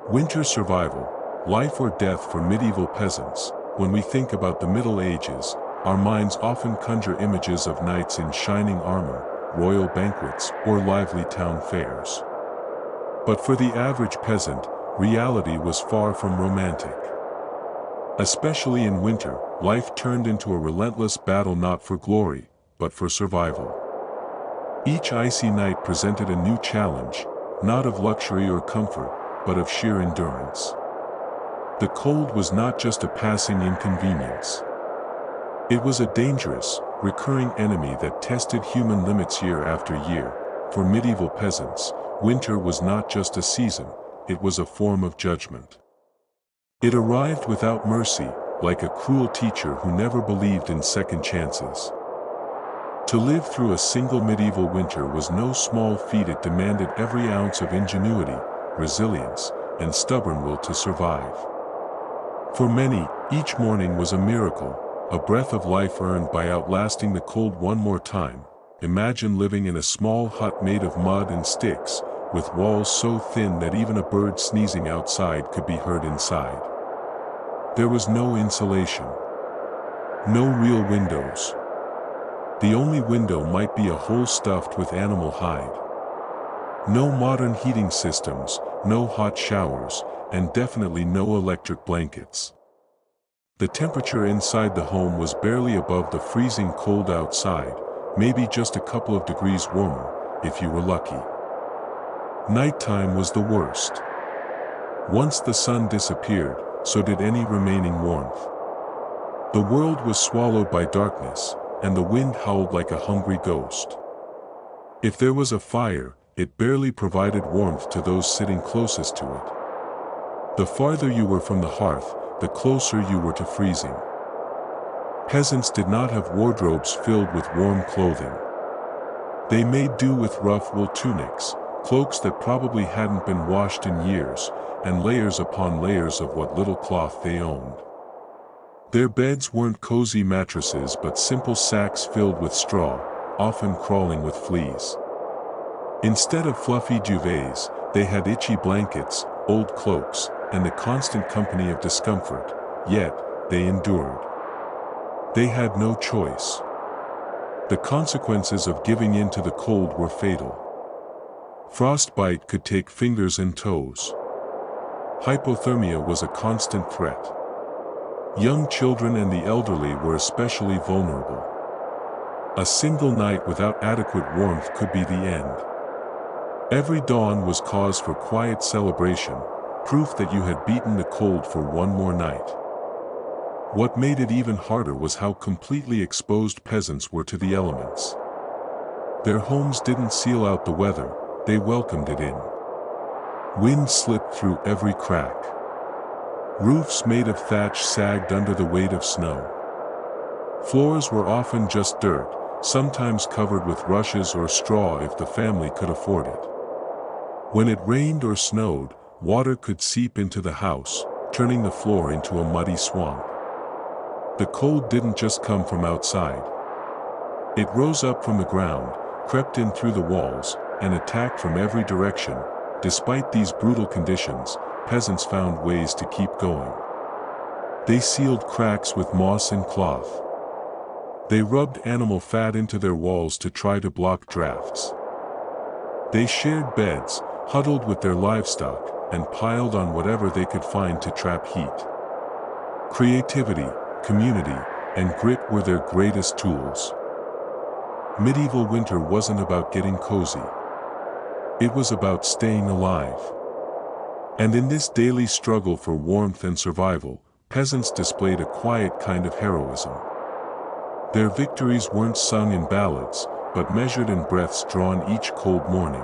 Winter survival, life or death for medieval peasants. When we think about the Middle Ages, our minds often conjure images of knights in shining armor, royal banquets, or lively town fairs. But for the average peasant, reality was far from romantic. Especially in winter, life turned into a relentless battle not for glory, but for survival. Each icy night presented a new challenge, not of luxury or comfort, but of sheer endurance. The cold was not just a passing inconvenience. It was a dangerous, recurring enemy that tested human limits year after year. For medieval peasants, winter was not just a season, it was a form of judgment. It arrived without mercy, like a cruel teacher who never believed in second chances. To live through a single medieval winter was no small feat. It demanded every ounce of ingenuity, resilience, and stubborn will to survive. For many, each morning was a miracle, a breath of life earned by outlasting the cold one more time. Imagine living in a small hut made of mud and sticks, with walls so thin that even a bird sneezing outside could be heard inside. There was no insulation. No real windows. The only window might be a hole stuffed with animal hide. No modern heating systems, no hot showers, and definitely no electric blankets. The temperature inside the home was barely above the freezing cold outside, maybe just a couple of degrees warmer, if you were lucky. Nighttime was the worst. Once the sun disappeared, so did any remaining warmth. The world was swallowed by darkness, and the wind howled like a hungry ghost. If there was a fire, it barely provided warmth to those sitting closest to it. The farther you were from the hearth, the closer you were to freezing. Peasants did not have wardrobes filled with warm clothing. They made do with rough wool tunics, cloaks that probably hadn't been washed in years, and layers upon layers of what little cloth they owned. Their beds weren't cozy mattresses but simple sacks filled with straw, often crawling with fleas. Instead of fluffy duvets, they had itchy blankets, old cloaks, and the constant company of discomfort, yet, they endured. They had no choice. The consequences of giving in to the cold were fatal. Frostbite could take fingers and toes. Hypothermia was a constant threat. Young children and the elderly were especially vulnerable. A single night without adequate warmth could be the end. Every dawn was cause for quiet celebration, proof that you had beaten the cold for one more night. What made it even harder was how completely exposed peasants were to the elements. Their homes didn't seal out the weather, they welcomed it in. Wind slipped through every crack. Roofs made of thatch sagged under the weight of snow. Floors were often just dirt, sometimes covered with rushes or straw if the family could afford it. When it rained or snowed, water could seep into the house, turning the floor into a muddy swamp. The cold didn't just come from outside. It rose up from the ground, crept in through the walls, and attacked from every direction. Despite these brutal conditions, peasants found ways to keep going. They sealed cracks with moss and cloth. They rubbed animal fat into their walls to try to block drafts. They shared beds, huddled with their livestock, and piled on whatever they could find to trap heat. Creativity, community, and grit were their greatest tools. Medieval winter wasn't about getting cozy. It was about staying alive. And in this daily struggle for warmth and survival, peasants displayed a quiet kind of heroism. Their victories weren't sung in ballads, but measured in breaths drawn each cold morning.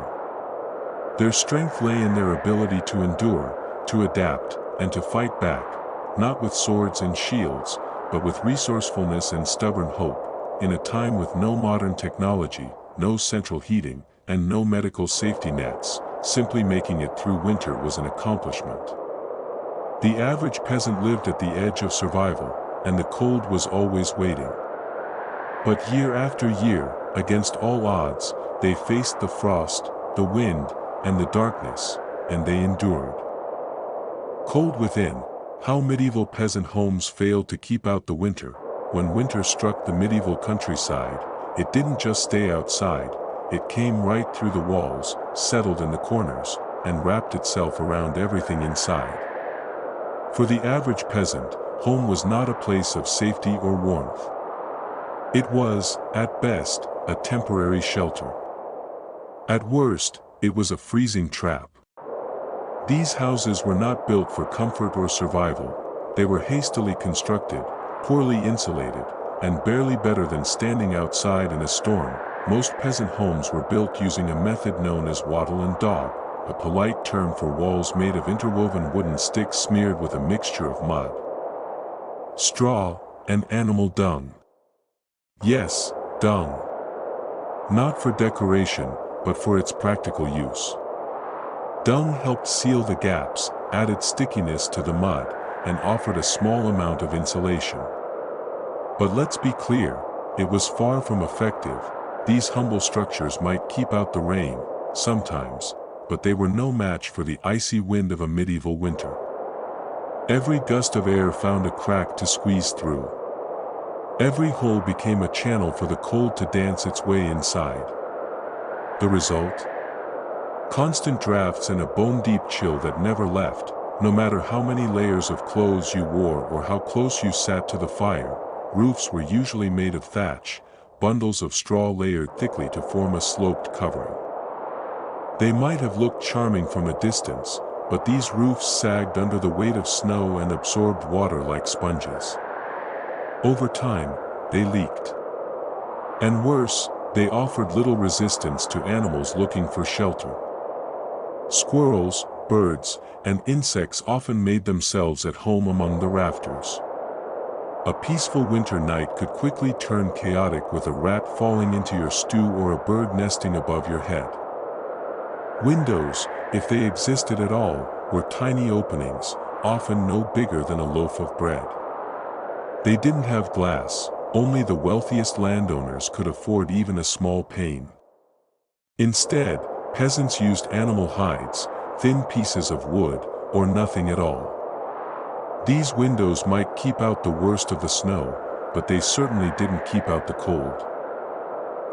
Their strength lay in their ability to endure, to adapt, and to fight back, not with swords and shields, but with resourcefulness and stubborn hope. In a time with no modern technology, no central heating, and no medical safety nets, simply making it through winter was an accomplishment. The average peasant lived at the edge of survival, and the cold was always waiting. But year after year, against all odds, they faced the frost, the wind, and the darkness, and they endured. Cold within, how medieval peasant homes failed to keep out the winter. When winter struck the medieval countryside, it didn't just stay outside, it came right through the walls, settled in the corners, and wrapped itself around everything inside. For the average peasant, home was not a place of safety or warmth. It was, at best, a temporary shelter. At worst, it was a freezing trap. These houses were not built for comfort or survival, they were hastily constructed, poorly insulated, and barely better than standing outside in a storm. Most peasant homes were built using a method known as wattle and daub, a polite term for walls made of interwoven wooden sticks smeared with a mixture of mud, straw, and animal dung. Yes, dung. Not for decoration, but for its practical use. Dung helped seal the gaps, added stickiness to the mud, and offered a small amount of insulation. But let's be clear, it was far from effective. These humble structures might keep out the rain, sometimes, but they were no match for the icy wind of a medieval winter. Every gust of air found a crack to squeeze through. Every hole became a channel for the cold to dance its way inside. The result? Constant drafts and a bone-deep chill that never left. No matter how many layers of clothes you wore or how close you sat to the fire, roofs were usually made of thatch, bundles of straw layered thickly to form a sloped covering. They might have looked charming from a distance, but these roofs sagged under the weight of snow and absorbed water like sponges. Over time, they leaked. And worse, they offered little resistance to animals looking for shelter. Squirrels, birds, and insects often made themselves at home among the rafters. A peaceful winter night could quickly turn chaotic with a rat falling into your stew or a bird nesting above your head. Windows, if they existed at all, were tiny openings, often no bigger than a loaf of bread. They didn't have glass, only the wealthiest landowners could afford even a small pane. Instead, peasants used animal hides, thin pieces of wood, or nothing at all. These windows might keep out the worst of the snow, but they certainly didn't keep out the cold.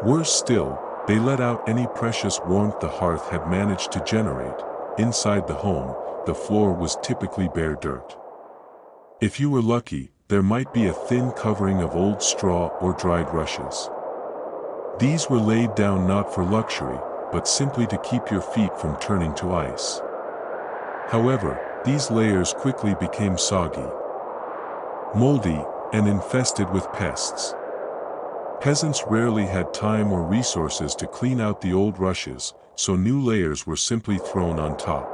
Worse still, they let out any precious warmth the hearth had managed to generate. Inside the home, the floor was typically bare dirt. If you were lucky, there might be a thin covering of old straw or dried rushes. These were laid down not for luxury, but simply to keep your feet from turning to ice. However, these layers quickly became soggy, moldy, and infested with pests. Peasants rarely had time or resources to clean out the old rushes, so new layers were simply thrown on top.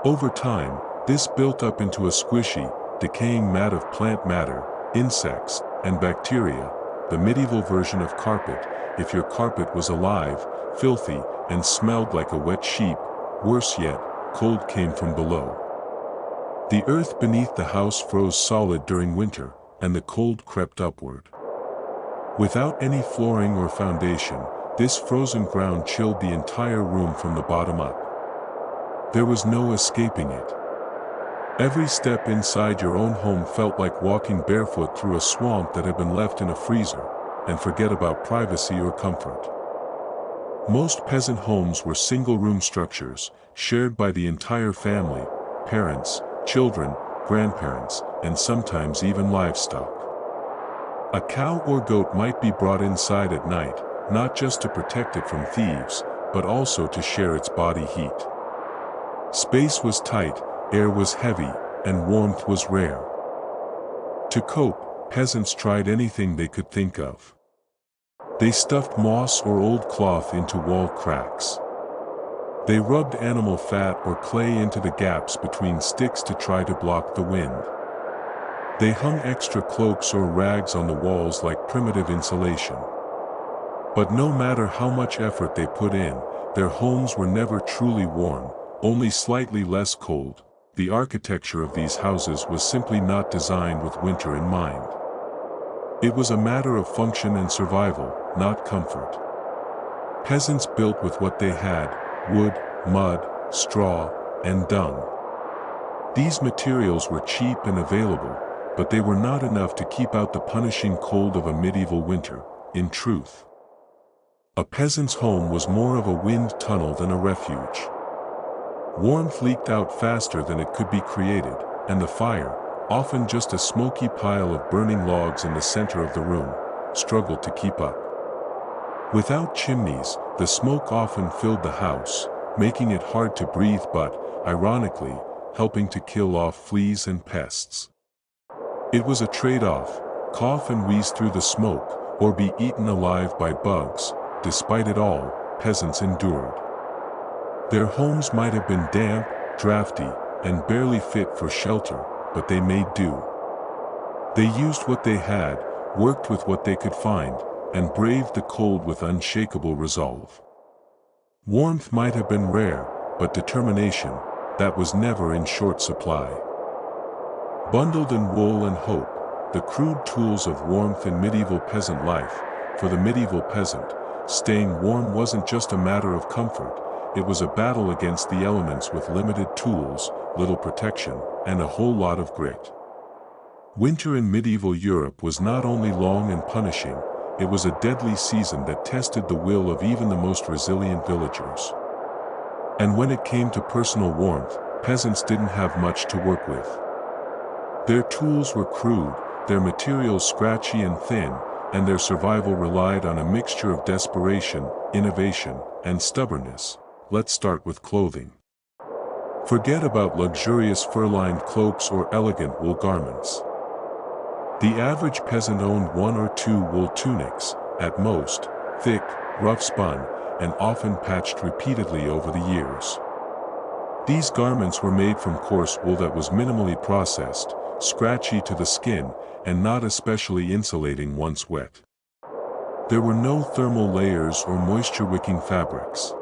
Over time, this built up into a squishy, decaying mat of plant matter, insects, and bacteria, the medieval version of carpet. If your carpet was alive, filthy, and smelled like a wet sheep, worse yet, cold came from below. The earth beneath the house froze solid during winter, and the cold crept upward. Without any flooring or foundation, this frozen ground chilled the entire room from the bottom up. There was no escaping it. Every step inside your own home felt like walking barefoot through a swamp that had been left in a freezer, and forget about privacy or comfort. Most peasant homes were single-room structures, shared by the entire family, parents, children, grandparents, and sometimes even livestock. A cow or goat might be brought inside at night, not just to protect it from thieves, but also to share its body heat. Space was tight, air was heavy, and warmth was rare. To cope, peasants tried anything they could think of. They stuffed moss or old cloth into wall cracks. They rubbed animal fat or clay into the gaps between sticks to try to block the wind. They hung extra cloaks or rags on the walls like primitive insulation. But no matter how much effort they put in, their homes were never truly warm, only slightly less cold. The architecture of these houses was simply not designed with winter in mind. It was a matter of function and survival, not comfort. Peasants built with what they had: wood, mud, straw, and dung. These materials were cheap and available, but they were not enough to keep out the punishing cold of a medieval winter. In truth, a peasant's home was more of a wind tunnel than a refuge. Warmth leaked out faster than it could be created, and the fire, often just a smoky pile of burning logs in the center of the room, struggled to keep up. Without chimneys, the smoke often filled the house, making it hard to breathe but, ironically, helping to kill off fleas and pests. It was a trade-off: cough and wheeze through the smoke, or be eaten alive by bugs. Despite it all, peasants endured. Their homes might have been damp, drafty, and barely fit for shelter, but they made do. They used what they had, worked with what they could find, and braved the cold with unshakable resolve. Warmth might have been rare, but determination, that was never in short supply. Bundled in wool and hope, the crude tools of warmth in medieval peasant life. For the medieval peasant, staying warm wasn't just a matter of comfort, it was a battle against the elements with limited tools, little protection, and a whole lot of grit. Winter in medieval Europe was not only long and punishing, it was a deadly season that tested the will of even the most resilient villagers. And when it came to personal warmth, peasants didn't have much to work with. Their tools were crude, their materials scratchy and thin, and their survival relied on a mixture of desperation, innovation, and stubbornness. Let's start with clothing. Forget about luxurious fur-lined cloaks or elegant wool garments. The average peasant owned one or two wool tunics, at most, thick, rough-spun, and often patched repeatedly over the years. These garments were made from coarse wool that was minimally processed, scratchy to the skin, and not especially insulating once wet. There were no thermal layers or moisture-wicking fabrics.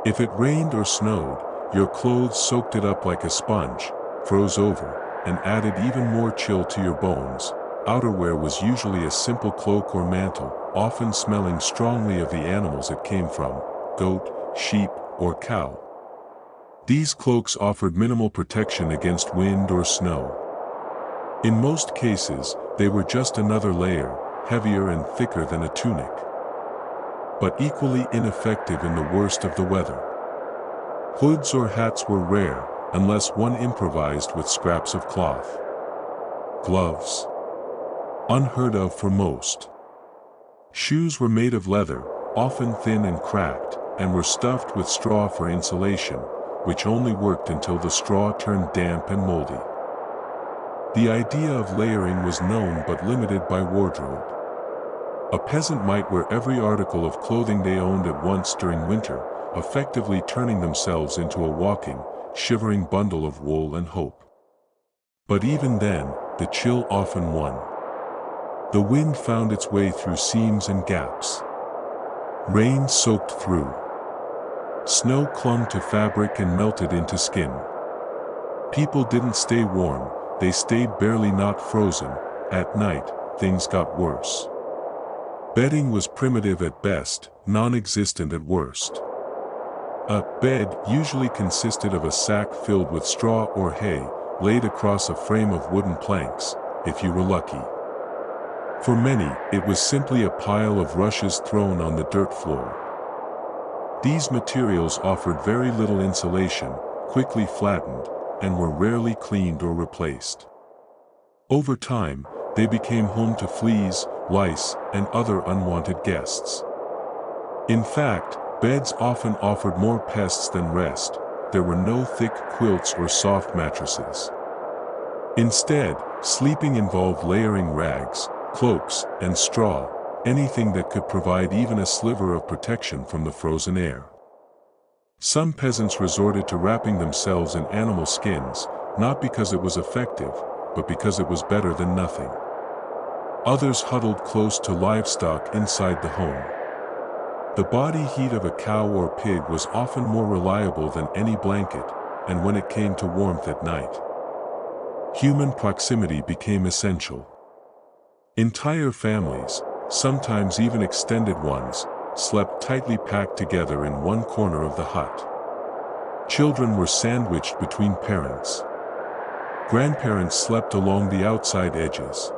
If it rained or snowed, your clothes soaked it up like a sponge, froze over, and added even more chill to your bones. Outerwear was usually a simple cloak or mantle, often smelling strongly of the animals it came from, goat, sheep, or cow. These cloaks offered minimal protection against wind or snow. In most cases, they were just another layer, heavier and thicker than a tunic, but equally ineffective in the worst of the weather. Hoods or hats were rare, unless one improvised with scraps of cloth. Gloves, unheard of for most. Shoes were made of leather, often thin and cracked, and were stuffed with straw for insulation, which only worked until the straw turned damp and moldy. The idea of layering was known but limited by wardrobe. A peasant might wear every article of clothing they owned at once during winter, effectively turning themselves into a walking, shivering bundle of wool and hope. But even then, the chill often won. The wind found its way through seams and gaps. Rain soaked through. Snow clung to fabric and melted into skin. People didn't stay warm, they stayed barely not frozen. At night, things got worse. Bedding was primitive at best, non-existent at worst. A bed usually consisted of a sack filled with straw or hay, laid across a frame of wooden planks, if you were lucky. For many, it was simply a pile of rushes thrown on the dirt floor. These materials offered very little insulation, quickly flattened, and were rarely cleaned or replaced. Over time, they became home to fleas, lice, and other unwanted guests. In fact, beds often offered more pests than rest. There were no thick quilts or soft mattresses. Instead, sleeping involved layering rags, cloaks, and straw, anything that could provide even a sliver of protection from the frozen air. Some peasants resorted to wrapping themselves in animal skins, not because it was effective, but because it was better than nothing. Others huddled close to livestock inside the home. The body heat of a cow or pig was often more reliable than any blanket, and when it came to warmth at night, human proximity became essential. Entire families, sometimes even extended ones, slept tightly packed together in one corner of the hut. Children were sandwiched between parents. Grandparents slept along the outside edges.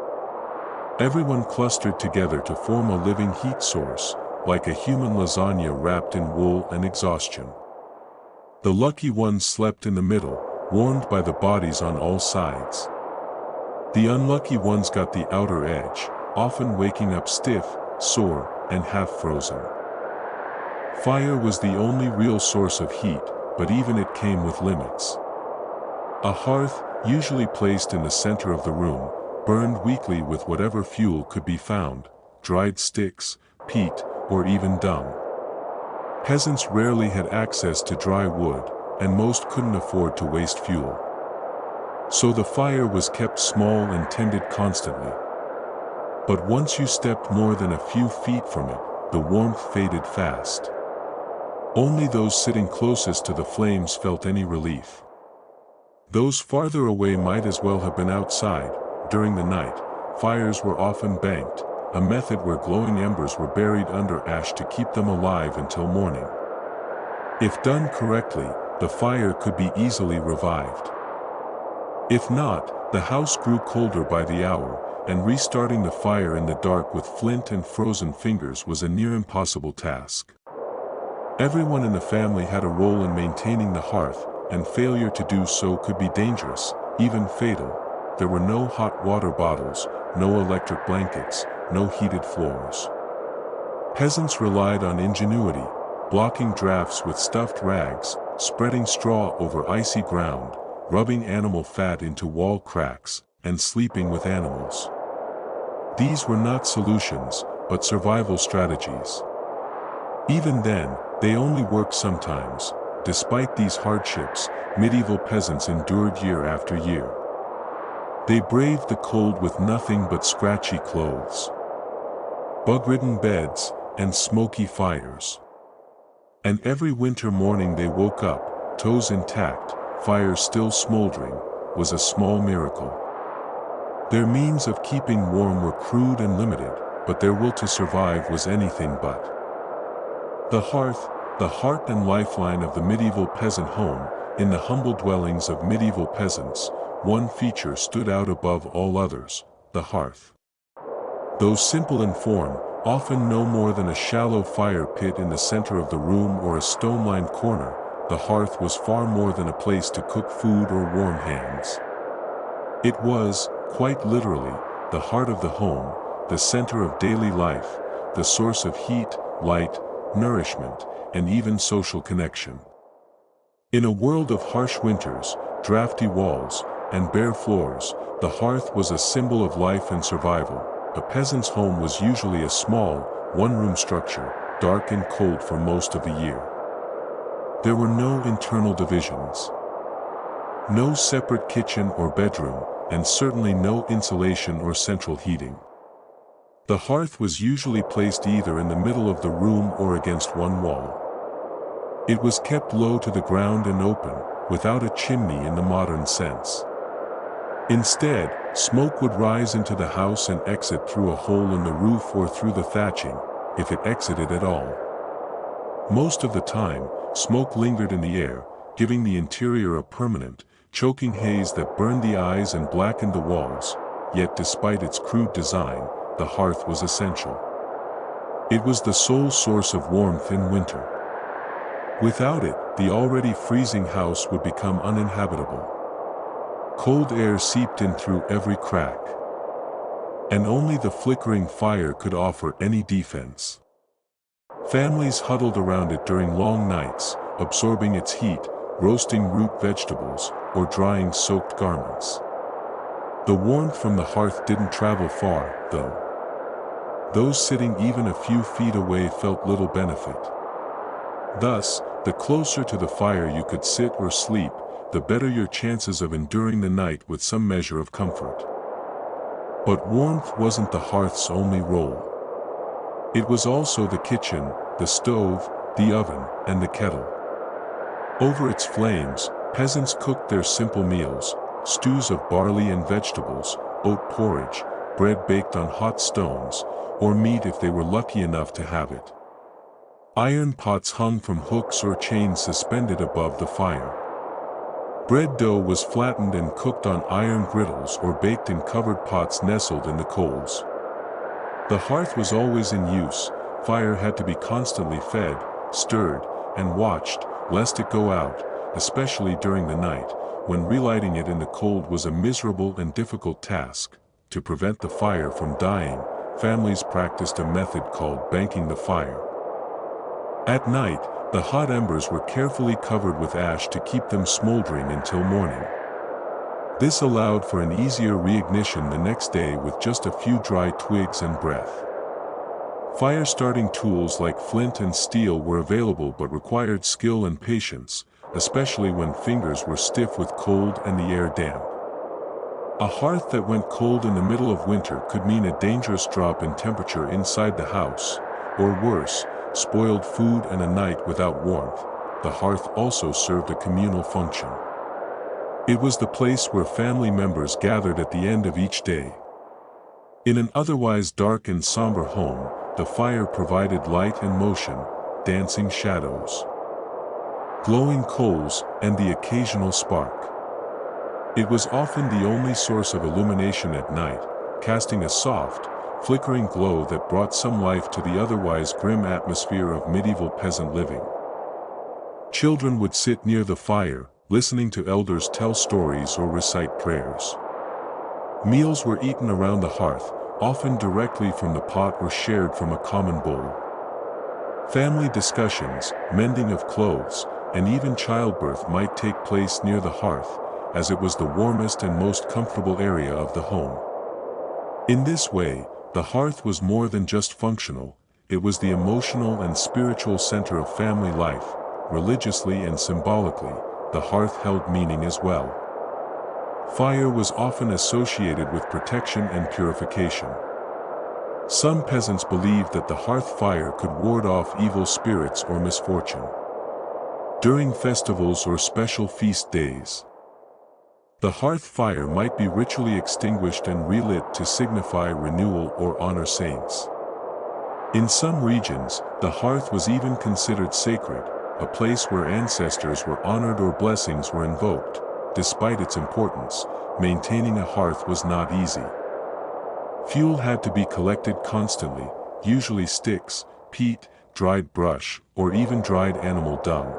Everyone clustered together to form a living heat source, like a human lasagna wrapped in wool and exhaustion. The lucky ones slept in the middle, warmed by the bodies on all sides. The unlucky ones got the outer edge, often waking up stiff, sore, and half frozen. Fire was the only real source of heat, but even it came with limits. A hearth, usually placed in the center of the room, burned weakly with whatever fuel could be found, dried sticks, peat, or even dung. Peasants rarely had access to dry wood, and most couldn't afford to waste fuel. So the fire was kept small and tended constantly. But once you stepped more than a few feet from it, the warmth faded fast. Only those sitting closest to the flames felt any relief. Those farther away might as well have been outside. During the night, fires were often banked, a method where glowing embers were buried under ash to keep them alive until morning. If done correctly, the fire could be easily revived. If not, the house grew colder by the hour, and restarting the fire in the dark with flint and frozen fingers was a near impossible task. Everyone in the family had a role in maintaining the hearth, and failure to do so could be dangerous, even fatal. There were no hot water bottles, no electric blankets, no heated floors. Peasants relied on ingenuity, blocking drafts with stuffed rags, spreading straw over icy ground, rubbing animal fat into wall cracks, and sleeping with animals. These were not solutions, but survival strategies. Even then, they only worked sometimes. Despite these hardships, medieval peasants endured year after year. They braved the cold with nothing but scratchy clothes, bug-ridden beds, and smoky fires. And every winter morning they woke up, toes intact, fires still smoldering, was a small miracle. Their means of keeping warm were crude and limited, but their will to survive was anything but. The hearth, the heart and lifeline of the medieval peasant home. In the humble dwellings of medieval peasants, one feature stood out above all others: the hearth. Though simple in form, often no more than a shallow fire pit in the center of the room or a stone-lined corner, the hearth was far more than a place to cook food or warm hands. It was, quite literally, the heart of the home, the center of daily life, the source of heat, light, nourishment, and even social connection. In a world of harsh winters, drafty walls, and bare floors, the hearth was a symbol of life and survival. A peasant's home was usually a small, one-room structure, dark and cold for most of the year. There were no internal divisions, no separate kitchen or bedroom, and certainly no insulation or central heating. The hearth was usually placed either in the middle of the room or against one wall. It was kept low to the ground and open, without a chimney in the modern sense. Instead, smoke would rise into the house and exit through a hole in the roof or through the thatching, if it exited at all. Most of the time, smoke lingered in the air, giving the interior a permanent, choking haze that burned the eyes and blackened the walls. Yet despite its crude design, the hearth was essential. It was the sole source of warmth in winter. Without it, the already freezing house would become uninhabitable. Cold air seeped in through every crack, and only the flickering fire could offer any defense. Families huddled around it during long nights, absorbing its heat, roasting root vegetables, or drying soaked garments. The warmth from the hearth didn't travel far, though. Those sitting even a few feet away felt little benefit. Thus, the closer to the fire you could sit or sleep, the better your chances of enduring the night with some measure of comfort. But warmth wasn't the hearth's only role. It was also the kitchen, the stove, the oven, and the kettle. Over its flames, peasants cooked their simple meals: stews of barley and vegetables, oat porridge, bread baked on hot stones, or meat if they were lucky enough to have it. Iron pots hung from hooks or chains suspended above the fire. Bread dough was flattened and cooked on iron griddles or baked in covered pots nestled in the coals. The hearth was always in use. Fire had to be constantly fed, stirred, and watched, lest it go out, especially during the night, when relighting it in the cold was a miserable and difficult task. To prevent the fire from dying, families practiced a method called banking the fire. At night, the hot embers were carefully covered with ash to keep them smoldering until morning. This allowed for an easier reignition the next day with just a few dry twigs and breath. Fire-starting tools like flint and steel were available but required skill and patience, especially when fingers were stiff with cold and the air damp. A hearth that went cold in the middle of winter could mean a dangerous drop in temperature inside the house, or worse, spoiled food and a night without warmth. The hearth also served a communal function. It was the place where family members gathered at the end of each day. In an otherwise dark and somber home, the fire provided light and motion, dancing shadows, glowing coals, and the occasional spark. It was often the only source of illumination at night, casting a soft, flickering glow that brought some life to the otherwise grim atmosphere of medieval peasant living. Children would sit near the fire, listening to elders tell stories or recite prayers. Meals were eaten around the hearth, often directly from the pot or shared from a common bowl. Family discussions, mending of clothes, and even childbirth might take place near the hearth, as it was the warmest and most comfortable area of the home. In this way, the hearth was more than just functional, it was the emotional and spiritual center of family life. Religiously and symbolically, the hearth held meaning as well. Fire was often associated with protection and purification. Some peasants believed that the hearth fire could ward off evil spirits or misfortune. During festivals or special feast days, the hearth fire might be ritually extinguished and relit to signify renewal or honor saints. In some regions, the hearth was even considered sacred, a place where ancestors were honored or blessings were invoked. Despite its importance, maintaining a hearth was not easy. Fuel had to be collected constantly, usually sticks, peat, dried brush, or even dried animal dung.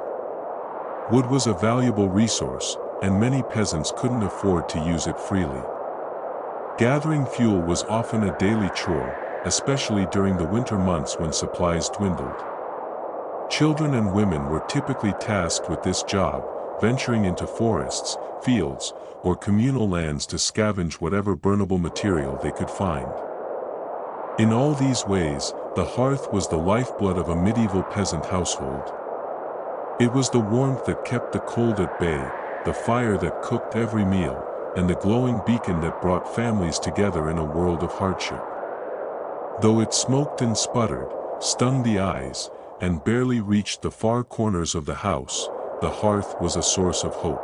Wood was a valuable resource, and many peasants couldn't afford to use it freely. Gathering fuel was often a daily chore, especially during the winter months when supplies dwindled. Children and women were typically tasked with this job, venturing into forests, fields, or communal lands to scavenge whatever burnable material they could find. In all these ways, the hearth was the lifeblood of a medieval peasant household. It was the warmth that kept the cold at bay, the fire that cooked every meal, and the glowing beacon that brought families together in a world of hardship. Though it smoked and sputtered, stung the eyes, and barely reached the far corners of the house, the hearth was a source of hope.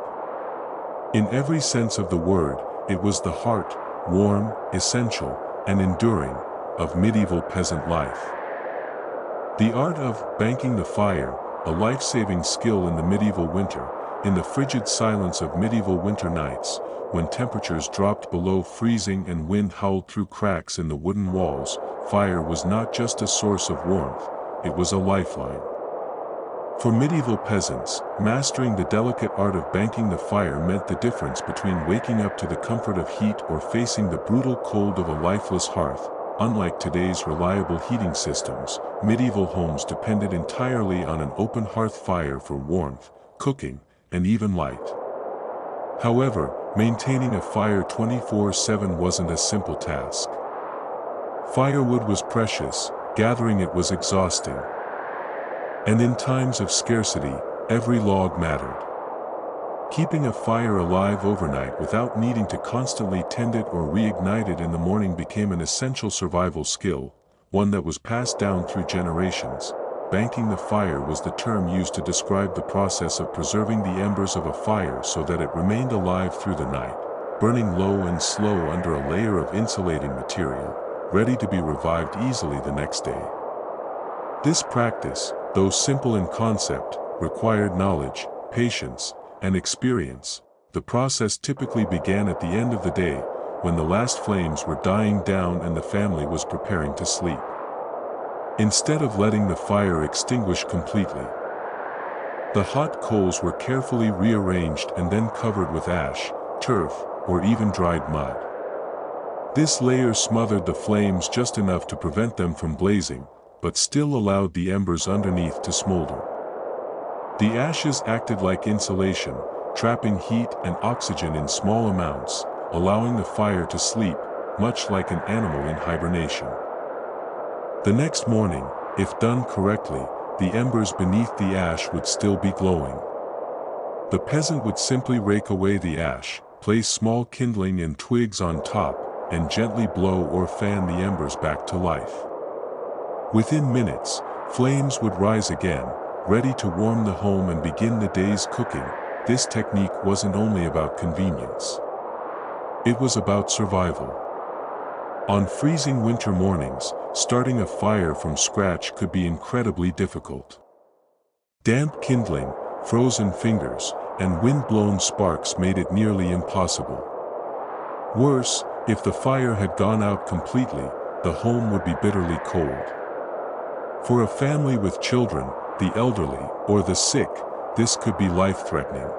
In every sense of the word, it was the heart, warm, essential, and enduring, of medieval peasant life. The art of banking the fire, a life-saving skill in the medieval winter, in the frigid silence of medieval winter nights, when temperatures dropped below freezing and wind howled through cracks in the wooden walls, fire was not just a source of warmth, it was a lifeline. For medieval peasants, mastering the delicate art of banking the fire meant the difference between waking up to the comfort of heat or facing the brutal cold of a lifeless hearth. Unlike today's reliable heating systems, medieval homes depended entirely on an open hearth fire for warmth, cooking, and even light. However, maintaining a fire 24/7 wasn't a simple task. Firewood was precious, gathering it was exhausting. And in times of scarcity, every log mattered. Keeping a fire alive overnight without needing to constantly tend it or reignite it in the morning became an essential survival skill, one that was passed down through generations. Banking the fire was the term used to describe the process of preserving the embers of a fire so that it remained alive through the night, burning low and slow under a layer of insulating material, ready to be revived easily the next day. This practice, though simple in concept, required knowledge, patience, and experience. the process typically began at the end of the day, when the last flames were dying down and the family was preparing to sleep. Instead of letting the fire extinguish completely, the hot coals were carefully rearranged and then covered with ash, turf, or even dried mud. This layer smothered the flames just enough to prevent them from blazing, but still allowed the embers underneath to smolder. The ashes acted like insulation, trapping heat and oxygen in small amounts, allowing the fire to sleep, much like an animal in hibernation. The next morning, if done correctly, the embers beneath the ash would still be glowing. The peasant would simply rake away the ash, place small kindling and twigs on top, and gently blow or fan the embers back to life. Within minutes, flames would rise again, ready to warm the home and begin the day's cooking. This technique wasn't only about convenience. It was about survival. On freezing winter mornings, starting a fire from scratch could be incredibly difficult. Damp kindling, frozen fingers, and wind-blown sparks made it nearly impossible. Worse, if the fire had gone out completely, the home would be bitterly cold. For a family with children, the elderly, or the sick, this could be life-threatening.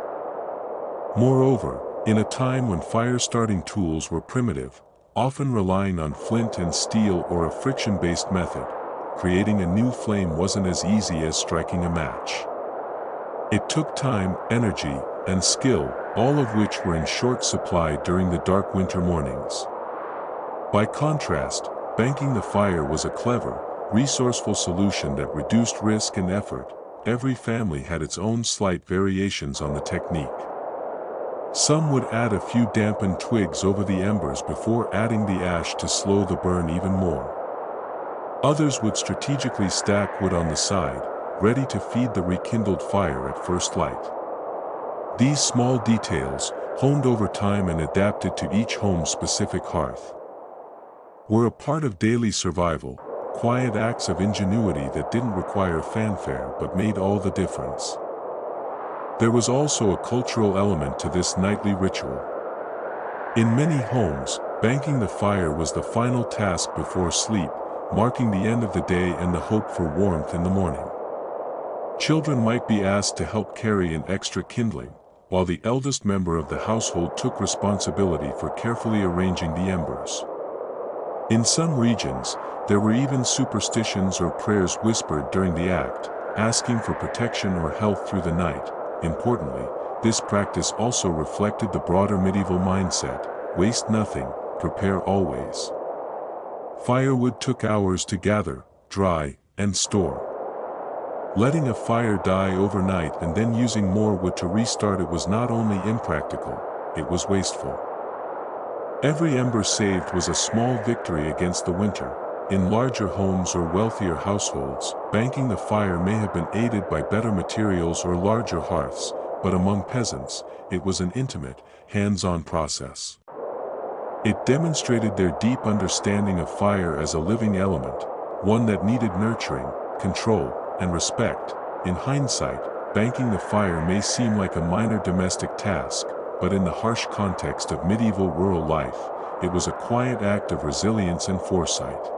Moreover, in a time when fire-starting tools were primitive, often relying on flint and steel or a friction-based method, creating a new flame wasn't as easy as striking a match. It took time, energy, and skill, all of which were in short supply during the dark winter mornings. By contrast, banking the fire was a clever, resourceful solution that reduced risk and effort. Every family had its own slight variations on the technique. Some would add a few dampened twigs over the embers before adding the ash to slow the burn even more. Others would strategically stack wood on the side, ready to feed the rekindled fire at first light. These small details, honed over time and adapted to each home's specific hearth, were a part of daily survival, quiet acts of ingenuity that didn't require fanfare but made all the difference. There was also a cultural element to this nightly ritual. In many homes, banking the fire was the final task before sleep, marking the end of the day and the hope for warmth in the morning. Children might be asked to help carry an extra kindling, while the eldest member of the household took responsibility for carefully arranging the embers. In some regions, there were even superstitions or prayers whispered during the act, asking for protection or health through the night. Importantly, this practice also reflected the broader medieval mindset: waste nothing, prepare always. Firewood took hours to gather, dry, and store. Letting a fire die overnight and then using more wood to restart it was not only impractical, it was wasteful. Every ember saved was a small victory against the winter. In larger homes or wealthier households, banking the fire may have been aided by better materials or larger hearths, but among peasants, it was an intimate, hands-on process. It demonstrated their deep understanding of fire as a living element, one that needed nurturing, control, and respect. In hindsight, banking the fire may seem like a minor domestic task, but in the harsh context of medieval rural life, it was a quiet act of resilience and foresight.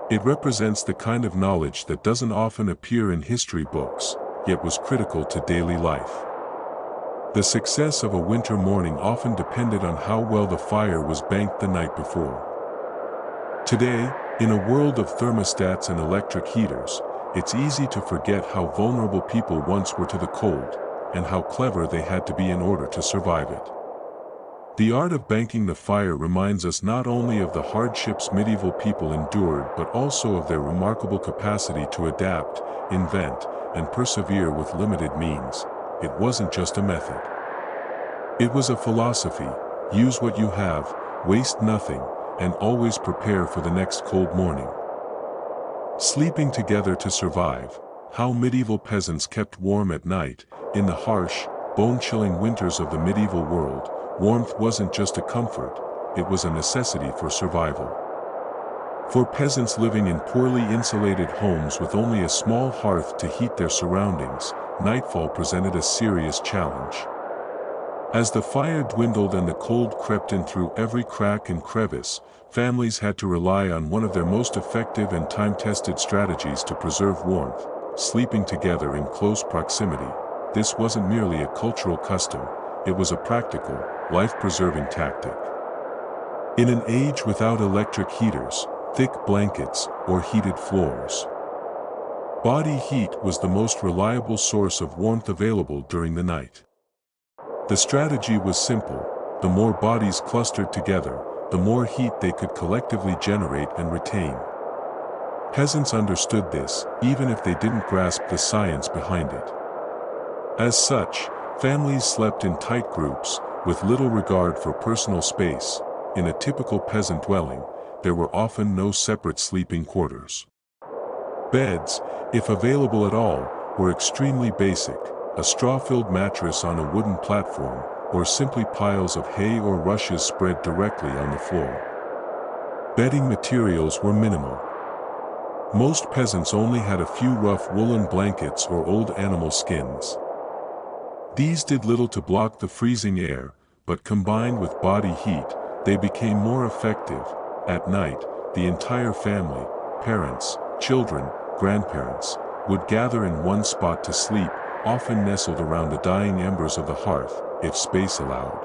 It represents the kind of knowledge that doesn't often appear in history books, yet was critical to daily life. The success of a winter morning often depended on how well the fire was banked the night before. Today, in a world of thermostats and electric heaters, it's easy to forget how vulnerable people once were to the cold, and how clever they had to be in order to survive it. The art of banking the fire reminds us not only of the hardships medieval people endured but also of their remarkable capacity to adapt, invent, and persevere with limited means. It wasn't just a method. It was a philosophy: use what you have, waste nothing, and always prepare for the next cold morning. Sleeping together to survive: how medieval peasants kept warm at night. In the harsh, bone-chilling winters of the medieval world, warmth wasn't just a comfort, it was a necessity for survival. For peasants living in poorly insulated homes with only a small hearth to heat their surroundings, nightfall presented a serious challenge. As the fire dwindled and the cold crept in through every crack and crevice, families had to rely on one of their most effective and time-tested strategies to preserve warmth: sleeping together in close proximity. This wasn't merely a cultural custom, it was a practical, life-preserving tactic. In an age without electric heaters, thick blankets, or heated floors, body heat was the most reliable source of warmth available during the night. The strategy was simple: the more bodies clustered together, the more heat they could collectively generate and retain. Peasants understood this, even if they didn't grasp the science behind it. As such, families slept in tight groups, with little regard for personal space. In a typical peasant dwelling, there were often no separate sleeping quarters. Beds, if available at all, were extremely basic: a straw-filled mattress on a wooden platform, or simply piles of hay or rushes spread directly on the floor. Bedding materials were minimal. Most peasants only had a few rough woolen blankets or old animal skins. These did little to block the freezing air, but combined with body heat, they became more effective. At night, the entire family, parents, children, grandparents, would gather in one spot to sleep, often nestled around the dying embers of the hearth, if space allowed.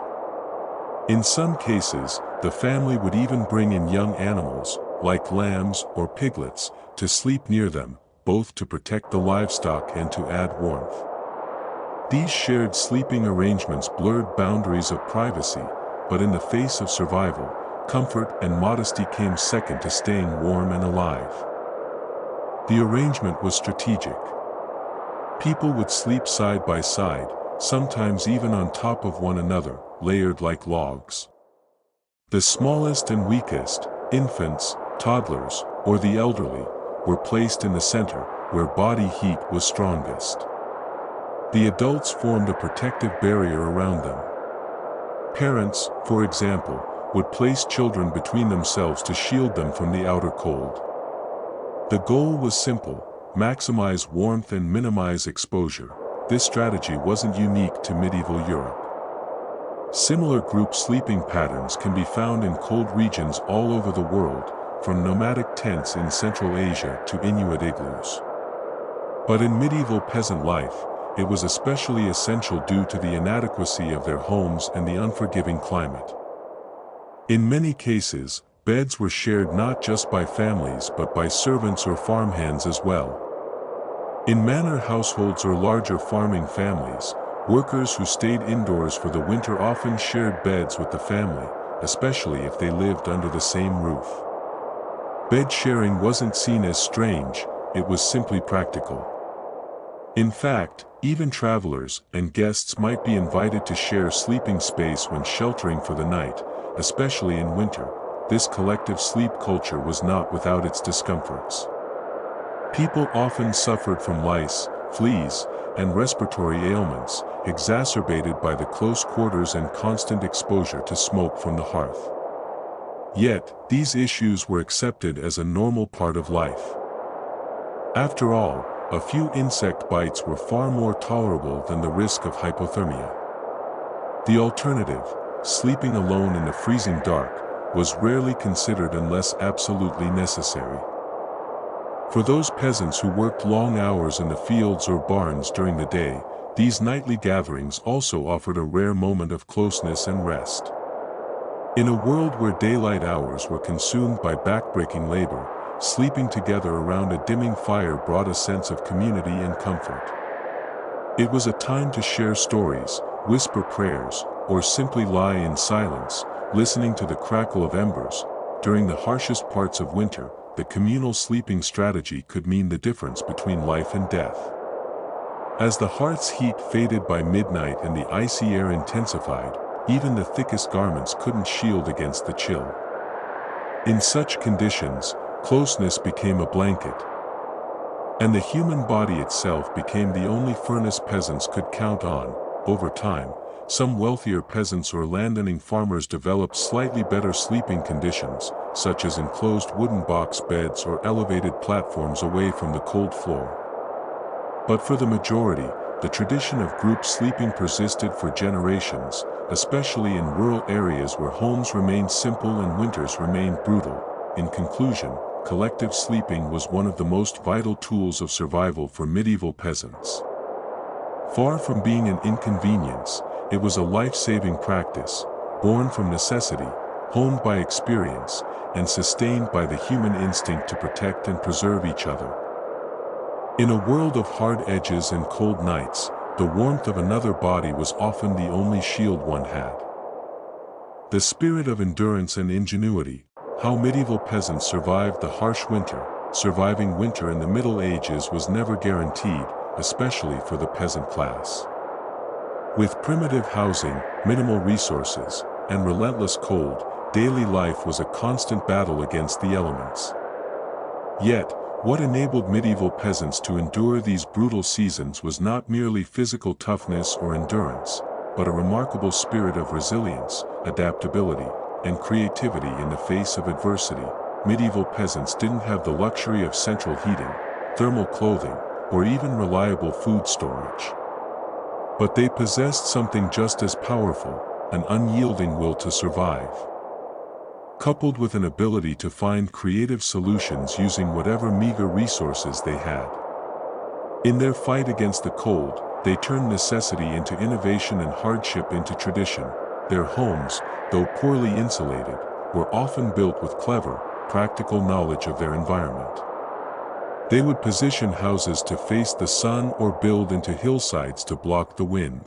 In some cases, the family would even bring in young animals, like lambs or piglets, to sleep near them, both to protect the livestock and to add warmth. These shared sleeping arrangements blurred boundaries of privacy, but in the face of survival, comfort and modesty came second to staying warm and alive. The arrangement was strategic. People would sleep side by side, sometimes even on top of one another, layered like logs. The smallest and weakest, infants, toddlers, or the elderly, were placed in the center, where body heat was strongest. The adults formed a protective barrier around them. Parents, for example, would place children between themselves to shield them from the outer cold. The goal was simple: maximize warmth and minimize exposure. This strategy wasn't unique to medieval Europe. Similar group sleeping patterns can be found in cold regions all over the world, from nomadic tents in Central Asia to Inuit igloos. But in medieval peasant life, it was especially essential due to the inadequacy of their homes and the unforgiving climate. In many cases, beds were shared not just by families but by servants or farmhands as well. In manor households or larger farming families, workers who stayed indoors for the winter often shared beds with the family, especially if they lived under the same roof. Bed sharing wasn't seen as strange, it was simply practical. In fact, even travelers and guests might be invited to share sleeping space when sheltering for the night, especially in winter. This collective sleep culture was not without its discomforts. People often suffered from lice, fleas, and respiratory ailments, exacerbated by the close quarters and constant exposure to smoke from the hearth. Yet, these issues were accepted as a normal part of life. After all, a few insect bites were far more tolerable than the risk of hypothermia. The alternative, sleeping alone in the freezing dark, was rarely considered unless absolutely necessary. For those peasants who worked long hours in the fields or barns during the day, these nightly gatherings also offered a rare moment of closeness and rest. In a world where daylight hours were consumed by backbreaking labor, sleeping together around a dimming fire brought a sense of community and comfort. It was a time to share stories, whisper prayers, or simply lie in silence, listening to the crackle of embers. During the harshest parts of winter, the communal sleeping strategy could mean the difference between life and death. As the hearth's heat faded by midnight and the icy air intensified, even the thickest garments couldn't shield against the chill. In such conditions, closeness became a blanket, and the human body itself became the only furnace peasants could count on. Over time, some wealthier peasants or landowning farmers developed slightly better sleeping conditions, such as enclosed wooden box beds or elevated platforms away from the cold floor. But for the majority, the tradition of group sleeping persisted for generations, especially in rural areas where homes remained simple and winters remained brutal. In conclusion, collective sleeping was one of the most vital tools of survival for medieval peasants. Far from being an inconvenience, it was a life-saving practice, born from necessity, honed by experience, and sustained by the human instinct to protect and preserve each other. In a world of hard edges and cold nights, the warmth of another body was often the only shield one had. The spirit of endurance and ingenuity, how medieval peasants survived the harsh winter. Surviving winter in the Middle Ages was never guaranteed, especially for the peasant class. With primitive housing, minimal resources, and relentless cold, daily life was a constant battle against the elements. Yet, what enabled medieval peasants to endure these brutal seasons was not merely physical toughness or endurance, but a remarkable spirit of resilience, adaptability, and creativity in the face of adversity. Medieval peasants didn't have the luxury of central heating, thermal clothing, or even reliable food storage. But they possessed something just as powerful, an unyielding will to survive. Coupled with an ability to find creative solutions using whatever meager resources they had. In their fight against the cold, they turned necessity into innovation and hardship into tradition. Their homes, though poorly insulated, were often built with clever, practical knowledge of their environment. They would position houses to face the sun or build into hillsides to block the wind.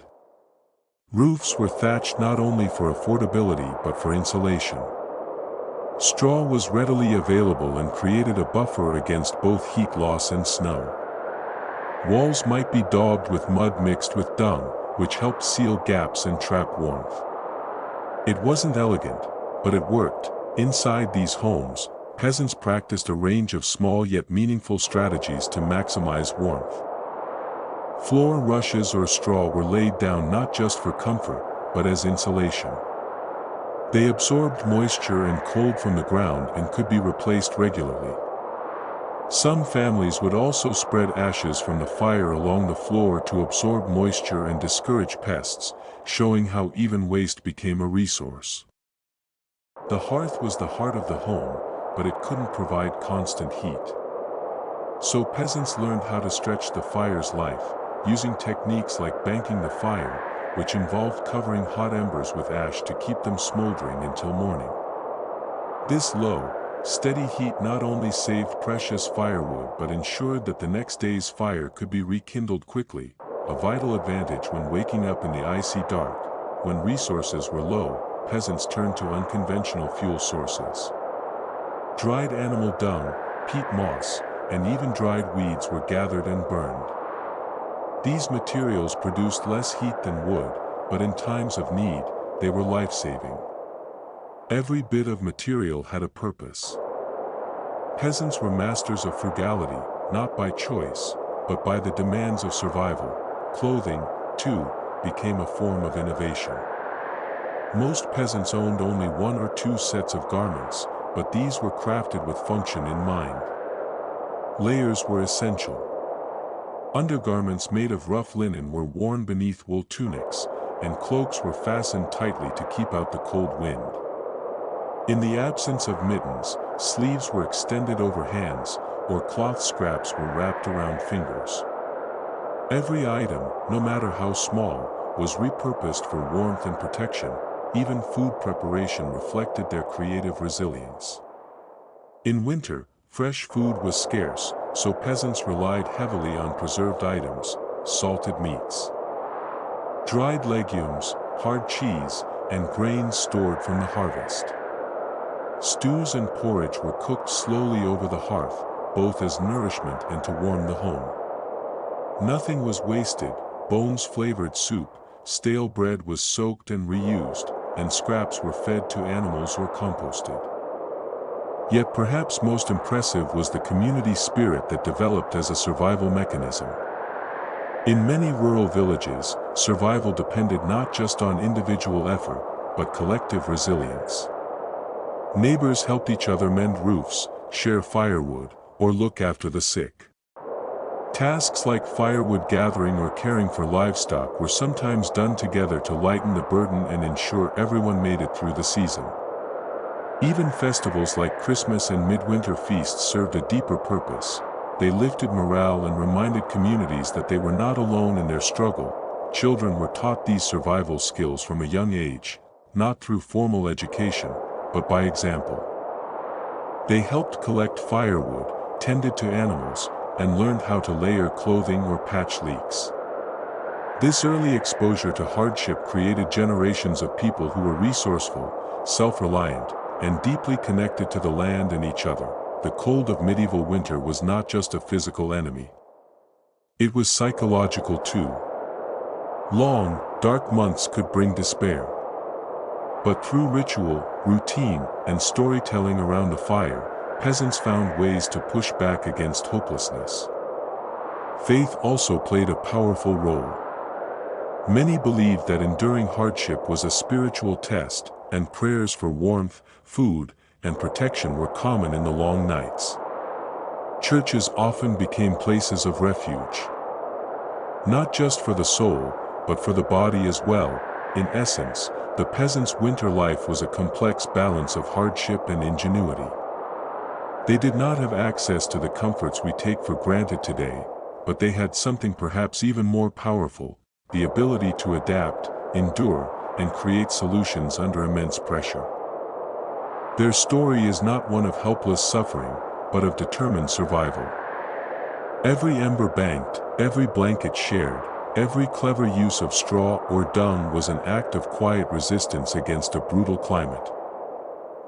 Roofs were thatched not only for affordability but for insulation. Straw was readily available and created a buffer against both heat loss and snow. Walls might be daubed with mud mixed with dung, which helped seal gaps and trap warmth. It wasn't elegant, but it worked. Inside these homes, peasants practiced a range of small yet meaningful strategies to maximize warmth. Floor rushes or straw were laid down not just for comfort, but as insulation. They absorbed moisture and cold from the ground and could be replaced regularly. Some families would also spread ashes from the fire along the floor to absorb moisture and discourage pests, showing how even waste became a resource. The hearth was the heart of the home, but it couldn't provide constant heat. So peasants learned how to stretch the fire's life, using techniques like banking the fire, which involved covering hot embers with ash to keep them smoldering until morning. This low, steady heat not only saved precious firewood but ensured that the next day's fire could be rekindled quickly, a vital advantage when waking up in the icy dark. When resources were low, peasants turned to unconventional fuel sources. Dried animal dung, peat moss, and even dried weeds were gathered and burned. These materials produced less heat than wood, but in times of need, they were life-saving. Every bit of material had a purpose. Peasants were masters of frugality, not by choice, but by the demands of survival. Clothing, too, became a form of innovation. Most peasants owned only one or two sets of garments, but these were crafted with function in mind. Layers were essential. Undergarments made of rough linen were worn beneath wool tunics, and cloaks were fastened tightly to keep out the cold wind. In the absence of mittens, sleeves were extended over hands, or cloth scraps were wrapped around fingers. Every item, no matter how small, was repurposed for warmth and protection. Even food preparation reflected their creative resilience. In winter, fresh food was scarce, so peasants relied heavily on preserved items, salted meats, dried legumes, hard cheese, and grains stored from the harvest. Stews and porridge were cooked slowly over the hearth, both as nourishment and to warm the home. Nothing was wasted. Bones flavored soup, stale bread was soaked and reused, and scraps were fed to animals or composted. Yet perhaps most impressive was the community spirit that developed as a survival mechanism. In many rural villages, survival depended not just on individual effort, but collective resilience. Neighbors helped each other mend roofs, share firewood, or look after the sick. Tasks like firewood gathering or caring for livestock were sometimes done together to lighten the burden and ensure everyone made it through the season. Even festivals like Christmas and midwinter feasts served a deeper purpose. They lifted morale and reminded communities that they were not alone in their struggle. Children were taught these survival skills from a young age, not through formal education, but by example. They helped collect firewood, tended to animals, and learned how to layer clothing or patch leaks. This early exposure to hardship created generations of people who were resourceful, self-reliant, and deeply connected to the land and each other. The cold of medieval winter was not just a physical enemy. It was psychological too. Long, dark months could bring despair. But through ritual, routine, and storytelling around the fire, peasants found ways to push back against hopelessness. Faith also played a powerful role. Many believed that enduring hardship was a spiritual test, and prayers for warmth, food, and protection were common in the long nights. Churches often became places of refuge. Not just for the soul, but for the body as well. In essence, the peasants' winter life was a complex balance of hardship and ingenuity. They did not have access to the comforts we take for granted today, but they had something perhaps even more powerful: the ability to adapt, endure, and create solutions under immense pressure. Their story is not one of helpless suffering, but of determined survival. Every ember banked, every blanket shared, every clever use of straw or dung was an act of quiet resistance against a brutal climate.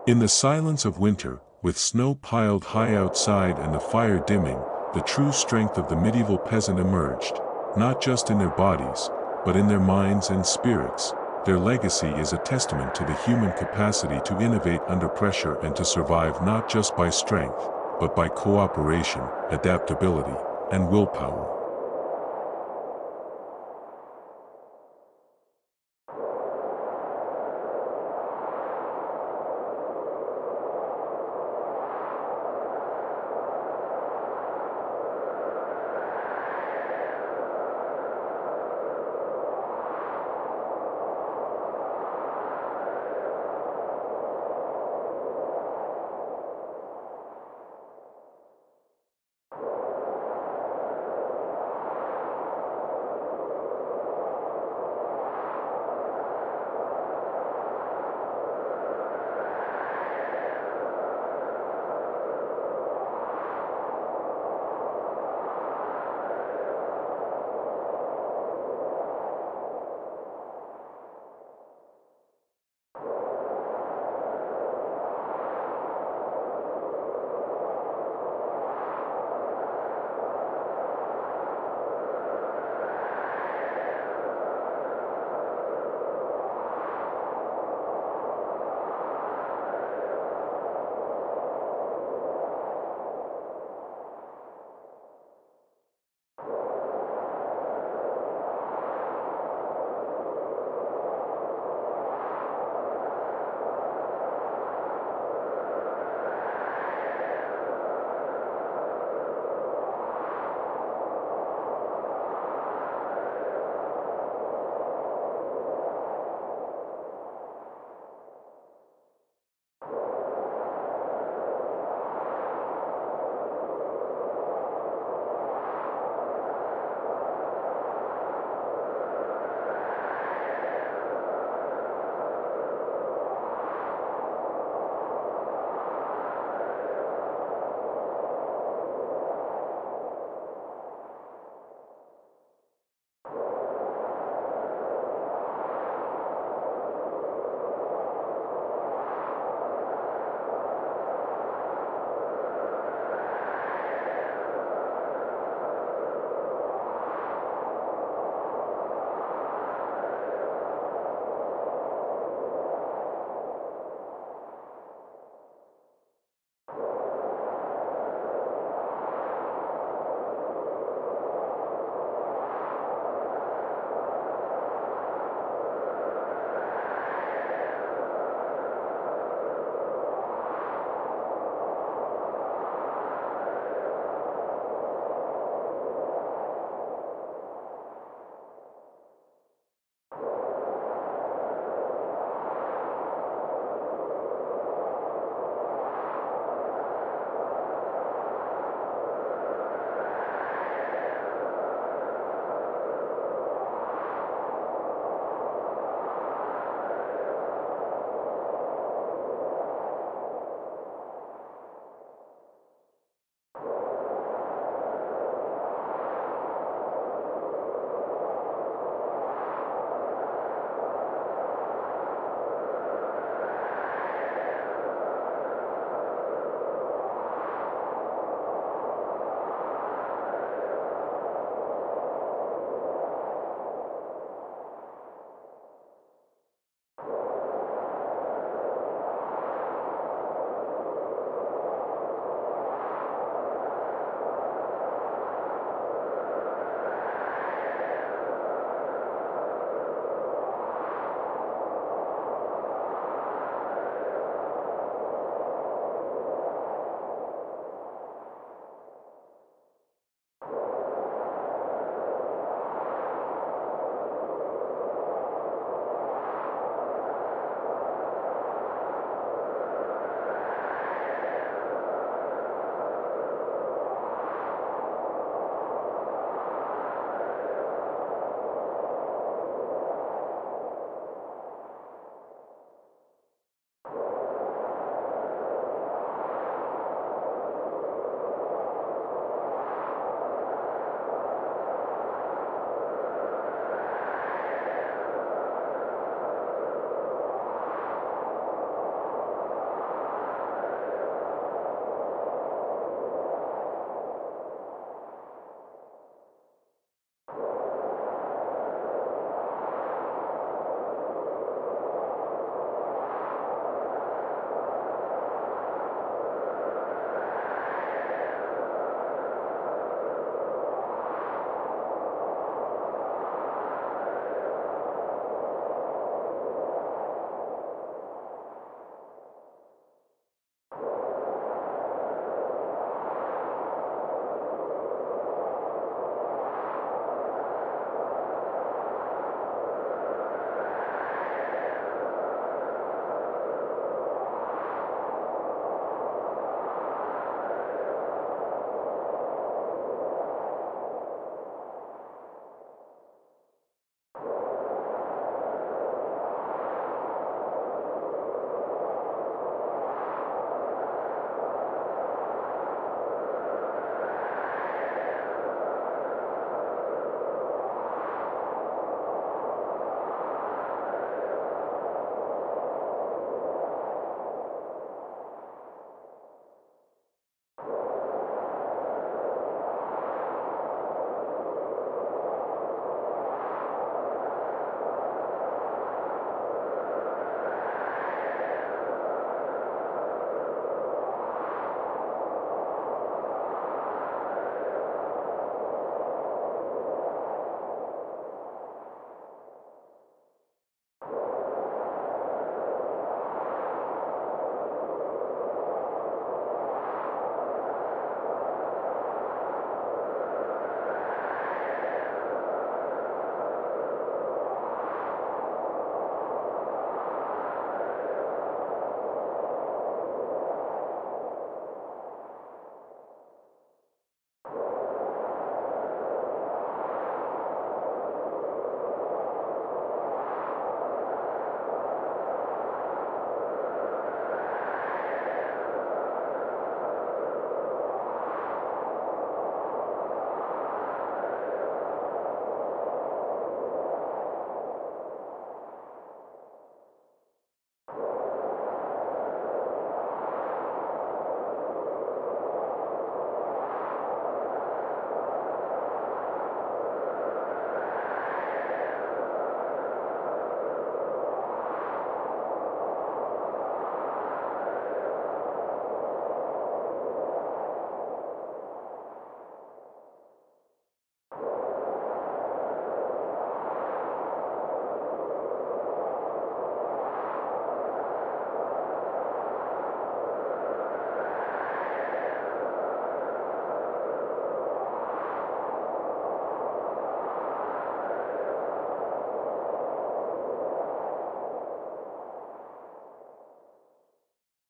In the silence of winter, with snow piled high outside and the fire dimming, the true strength of the medieval peasant emerged, not just in their bodies, but in their minds and spirits. Their legacy is a testament to the human capacity to innovate under pressure and to survive not just by strength, but by cooperation, adaptability, and willpower.